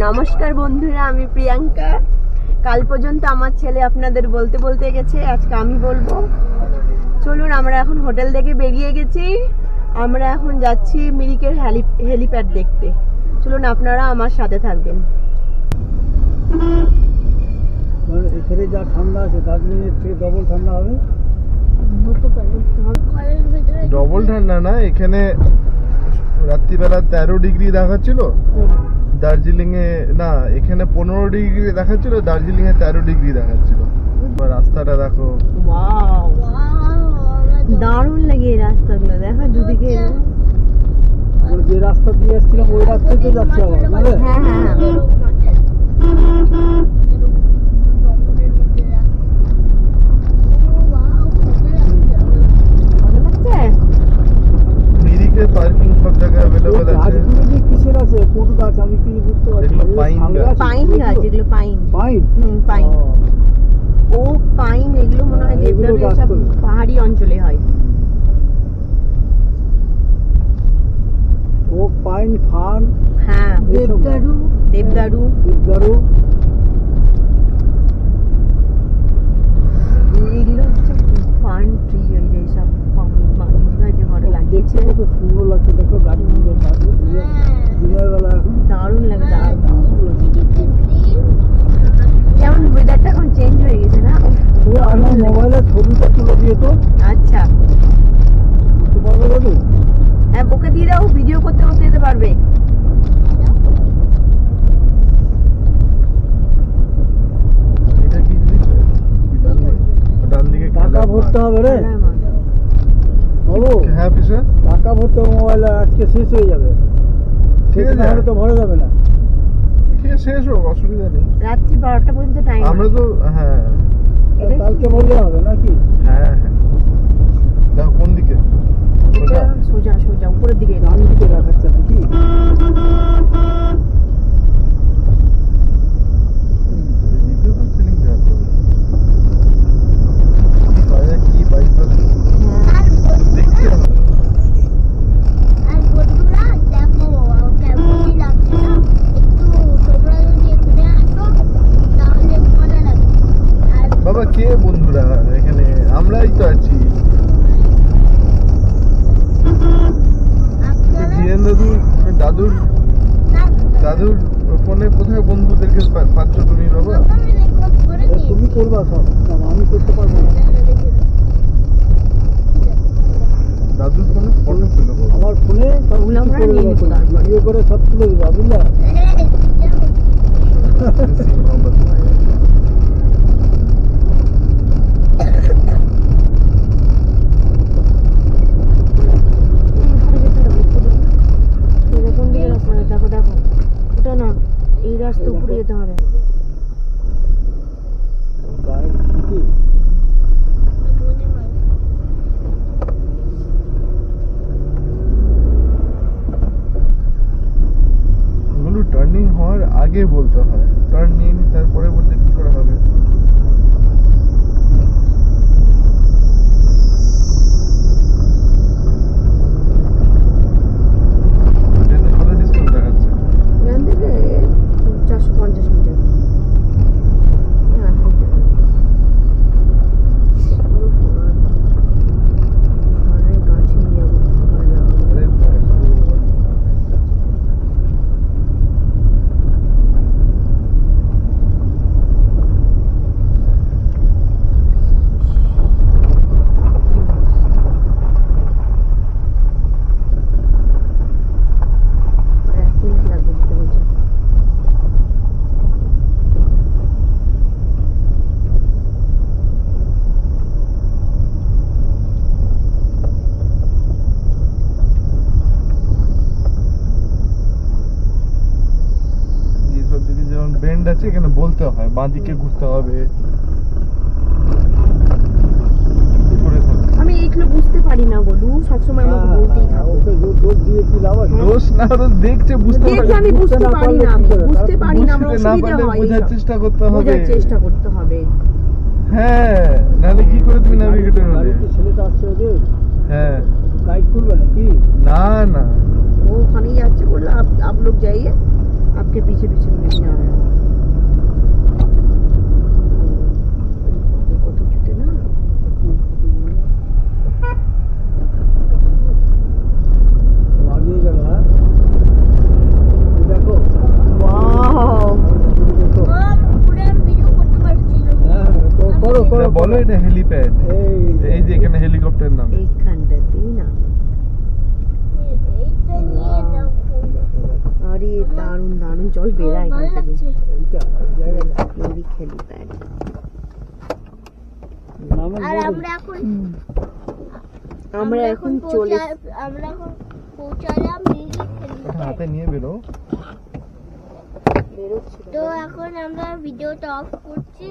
নমস্কার বন্ধুরা, আমি প্রিয়াঙ্কা। কাল পর্যন্ত আমার ছেলে আপনাদের বলতে বলতে গেছে, আজকে আমি বলবো। চলুন, আমরা এখন হোটেল থেকে বেরিয়ে গেছি। আমরা এখন যাচ্ছি মিরিকের হেলিপ্যাড দেখতে। চলুন, আপনারা আমার সাথে থাকবেন। এখানে যা ঠান্ডা আছে দার্জিলিংয়ের থেকে ডবল ঠান্ডা হবে। ডবল ঠান্ডা না, এখানে রাত্রিবেলা 13 ডিগ্রি দেখাচ্ছিল, দার্জিলিং এ না, এখানে 15 ডিগ্রি দেখাচ্ছিল, দার্জিলিং এ 13 ডিগ্রি দেখাচ্ছিল। রাস্তাটা দেখো, দারুণ লাগে এই রাস্তাগুলো, দেখো দুদিকে। আমরা যে রাস্তা দিয়ে আসছিলাম ওই রাস্তাতে যাচ্ছে আবার, বুঝলে? হ্যাঁ হ্যাঁ, মিরিকে পার্কিং সব জায়গায় অ্যাভেলেবল আছে। গাছগুলো যে কিসের আছে, কোন গাছ আমি কি বুঝতে পারছি না। এগুলো পাইন গাছ। পাইন গাছ, এগুলো পাইন। পাইন? পাইন, ও পাইন, এগুলো মনে হয় এগুলো দেবদারু, গাছ সব করে। পাহাড়ি অঞ্চলে হয়। ও পাইন, ফান, হ্যাঁ, দেবদারু, দেবদারু। দেবদারু। এগুলো হচ্ছে ফান ট্রি, ওই যে সব দিদিভাই যে ঘরে লাগিয়েছে। দেখতে কত সুন্দর লাগছে, দেখো গাছগুলো দিনের বেলা এখন দারুণ লাগে, দারুণ। দারুণ লাগছে দেখতে। যেমন ওয়েদারটা এখন চেঞ্জ হয়ে গেছে না? তো আমার মোবাইলে ছবিটা তুলে দিয়ে তো, আচ্ছা, বুঝতে পারবে দাদু? হ্যাঁ, ওকে দিয়ে দাও, ভিডিও করতে করতে যেতে পারবে। এটা কি জিনিস? ডান দিকে টাকা ভরতে হবে রে বাবু, হ্যাঁ পিছে টাকা ভরতে হবে মোবাইলে, আজকে শেষ হয়ে যাবে। ঠিক শেষ আছে। না হলে তো ভরা যাবে না। ঠিক আছে, শেষ হোক, অসুবিধা নেই। রাত্রি 12টা পর্যন্ত টাইম। আমরা তো হ্যাঁ কালকে ভরলে হবে নাকি? হ্যাঁ হ্যাঁ, দেখো কোন দিকে? সোজা? সোজা সোজা উপরের দিকে। ডান দিকে দেখাচ্ছে নাকি? দ্বিতীয় তো ফিলিং দেওয়া তো কি বাইক দেখতে হবে। আর বন্ধুরা দেখো কেমনই লাগছে না, একটু তোমরা যদি এখানে আসো তাহলে মজা লাগবে। আর বাবা কে বন্ধুরা? এখানে আমরাই তো আছি। আপনারা ধীরেন দাদুর দাদুর ফোনে কোথায় বন্ধুদেরকে পাচ্ছ তুমি বাবা? আমি রেকর্ড করে এ, তুমি করবা সব কাম, আমি করতে পারবো না। দাদুর ফোনে ফটো ছিল বাবা। আমার ফোনে সব ওগুলো কিছু আমরা করে নিয়ে দেবো, নিবো তারপরে। ভিডিও করে সব তুলে দেবো, বুঝলা? মোহাম্মদ। কোন দিকে রাস্তা? দেখো দেখো, ওটা না, এই রাস্তা উপরে যেতে হবে। গায়ে কি? ওগুলো টার্নিং হওয়ার আগে বলতে হয়, টার্ন নিয়ে নি তারপরে বললে কি করে হবে? যেতে কত ডিসটেন্স দেখাচ্ছে? এখান থেকে 450 মিটার। গাছ নিয়ে যাবো, আরে বাবা। যেসব দিকে যেমন বেন্ড আছে এখানে বলতে হয় বাঁ দিকে ঘুরতে হবে। উপরে থাকো। আমি এইগুলো বুঝতে পারি না, বলু সবসময় আমাকে বলতেই থাকো। ওকে দোষ দিয়ে কি লাভ আছে? দোষ না, তো দেখছে, বুঝতে দেখে পারছে। আমি বুঝতে পারি না, আমি বুঝতে পারি না, আমার বুঝতে না অসুবিধা পারলে হয়। বোঝার এইসব। চেষ্টা করতে হবে। বোঝার চেষ্টা করতে হবে। হ্যাঁ, নাহলে কি করে তুমি নেভিগেটর হলে? গাড়িতে ছেলেটা আসছে ওদের, হ্যাঁ, গাইড করবে নাকি? না না, वो खाने जाচ্ছে, বললো आप लोग जाइए, आपके पीछे पीछे नहीं आ रहा है कत জুতে না লাগিয়ে গেল হ্যাঁ এই দেখো ওয়াও দেখো পুরো ভিডিও করতে পারছি না হ্যাঁ তো করো করো বলো এটা হেলিপ্যাড এই যে এখানে হেলিকপ্টার নাম এইখানটাতেই না এইটা নিয়ে যাও আরে দারুণ দারুণ জল বেরায় এখান ভালো থেকে লাগছে এইটা জায়গাটা নদী খেলি প্যাড নামে আর আমরা এখন আমরা এখন চলে আমরা এখন পৌঁছালাম মিউজিক এটা হাতে নিয়ে বেরো বেরোচ্ছি তো এখন আমরা ভিডিওটা অফ করছি